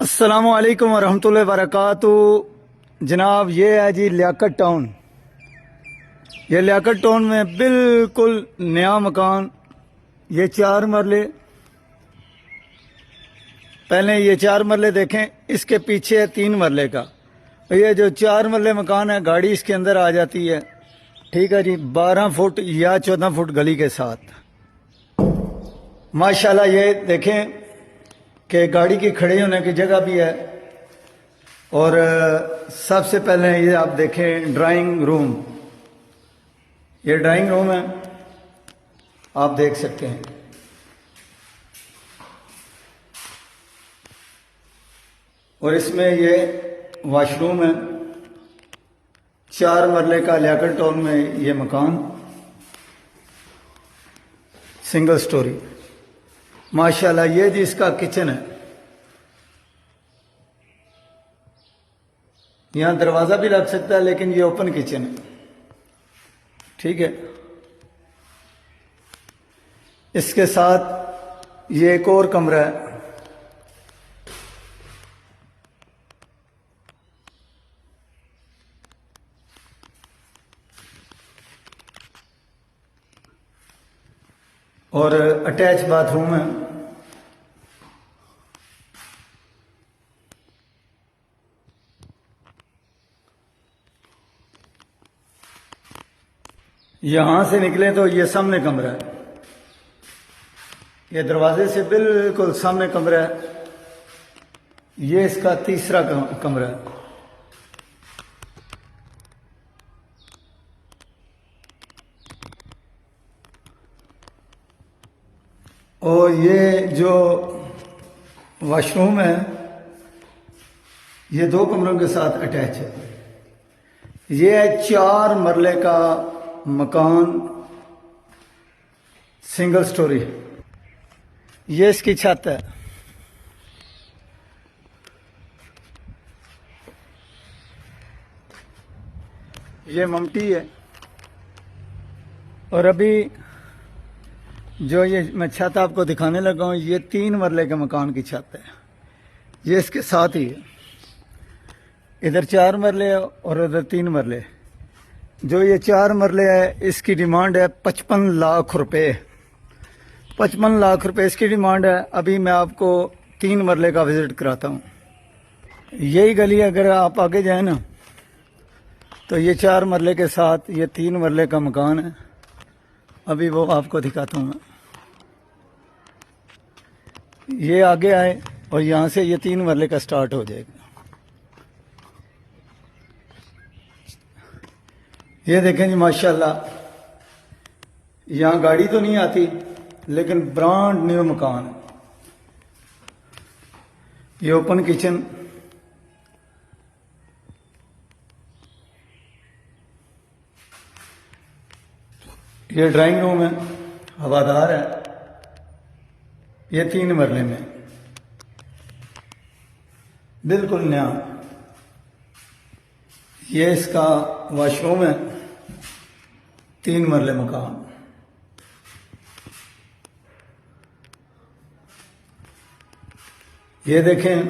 अस्सलामुअलैकुम वरहमतुल्लाहि वबरकातुहू। जनाब ये है जी लियाकत टाउन। ये लियाकत टाउन में बिल्कुल नया मकान। ये 4 मरले, पहले ये 4 मरले देखें, इसके पीछे है 3 मरले का। ये जो 4 मरले मकान है, गाड़ी इसके अंदर आ जाती है। ठीक है जी, 12 फुट या 14 फुट गली के साथ। माशाल्लाह ये देखें कि गाड़ी की खड़े होने की जगह भी है। और सबसे पहले ये आप देखें ड्राइंग रूम। ये ड्राइंग रूम है, आप देख सकते हैं। और इसमें ये वॉशरूम है। 4 मरले का लियाकत टाउन में ये मकान, सिंगल स्टोरी। माशाल्लाह ये जी इसका किचन है। यहां दरवाजा भी लग सकता है, लेकिन ये ओपन किचन है। ठीक है, इसके साथ ये एक और कमरा है। और अटैच बाथरूम है। यहां से निकले तो ये सामने कमरा है। ये दरवाजे से बिल्कुल सामने कमरा है। ये इसका तीसरा कमरा है। और ये जो वॉशरूम है, ये 2 कमरों के साथ अटैच है। ये है 4 मरले का मकान, सिंगल स्टोरी। ये इसकी छत है। ये ममटी है। और अभी जो ये मैं छत आपको दिखाने लगा हूं, ये 3 मरले के मकान की छत है। ये इसके साथ ही है। इधर 4 मरले और उधर 3 मरले। जो ये 4 मरले है, इसकी डिमांड है 55 लाख रुपए। 55 लाख रुपए इसकी डिमांड है। अभी मैं आपको 3 मरले का विजिट कराता हूँ। यही गली अगर आप आगे जाए ना, तो ये 4 मरले के साथ ये 3 मरले का मकान है। अभी वो आपको दिखाता हूँ मैं। ये आगे आए और यहाँ से ये 3 मरले का स्टार्ट हो जाएगा। ये देखें जी, माशाल्लाह यहाँ गाड़ी तो नहीं आती, लेकिन ब्रांड न्यू मकान है। ये ओपन किचन। ये ड्राइंग रूम है, हवादार है। ये 3 मरले में बिल्कुल नया। ये इसका वॉशरूम है, 3 मरले मकान। ये देखें,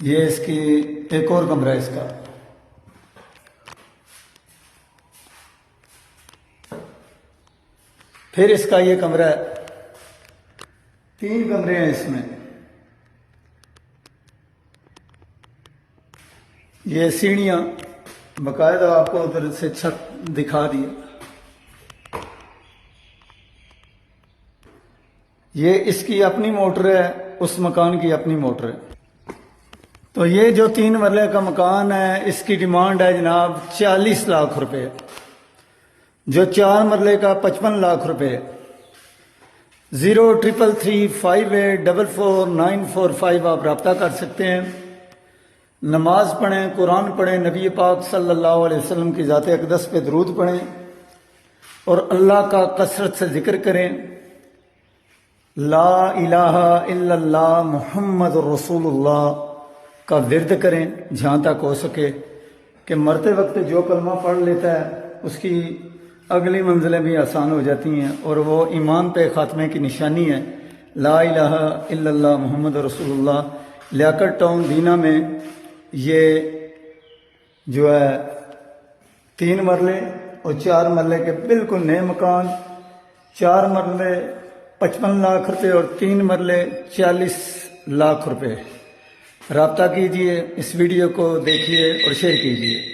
ये इसकी एक और कमरा है इसका। फिर इसका ये कमरा है। 3 कमरे हैं इसमें। ये सीढ़ियां बकायदा आपको उधर से छत दिखा दी। ये इसकी अपनी मोटर है, उस मकान की अपनी मोटर है। तो ये जो 3 मरले का मकान है, इसकी डिमांड है जनाब 40 लाख रुपए। जो 4 मरले का 55 लाख रुपए। 033358444945 आप रब्ता कर सकते हैं। नमाज पढ़ें, कुरान पढ़ें, नबी पाक सल्लल्लाहु अलैहि वसल्लम की ज़ात अक़दस पे दरूद पढ़ें और अल्लाह का कसरत से जिक्र करें। ला इलाहा इल्लल्लाह मुहम्मद रसूलुल्लाह का विर्द करें जहाँ तक हो सके, कि मरते वक्त जो कलमा पढ़ लेता है उसकी अगली मंजिलें भी आसान हो जाती हैं और वो ईमान पे ख़ात्मे की निशानी है। ला इलाहा इल्लल्लाह मोहम्मद रसूलुल्लाह। लियाकत टाउन दीना में ये जो है 3 मरले और 4 मरले के बिल्कुल नए मकान, 4 मरले 55 लाख रुपए और 3 मरले 40 लाख रुपए। राब्ता कीजिए, इस वीडियो को देखिए और शेयर कीजिए।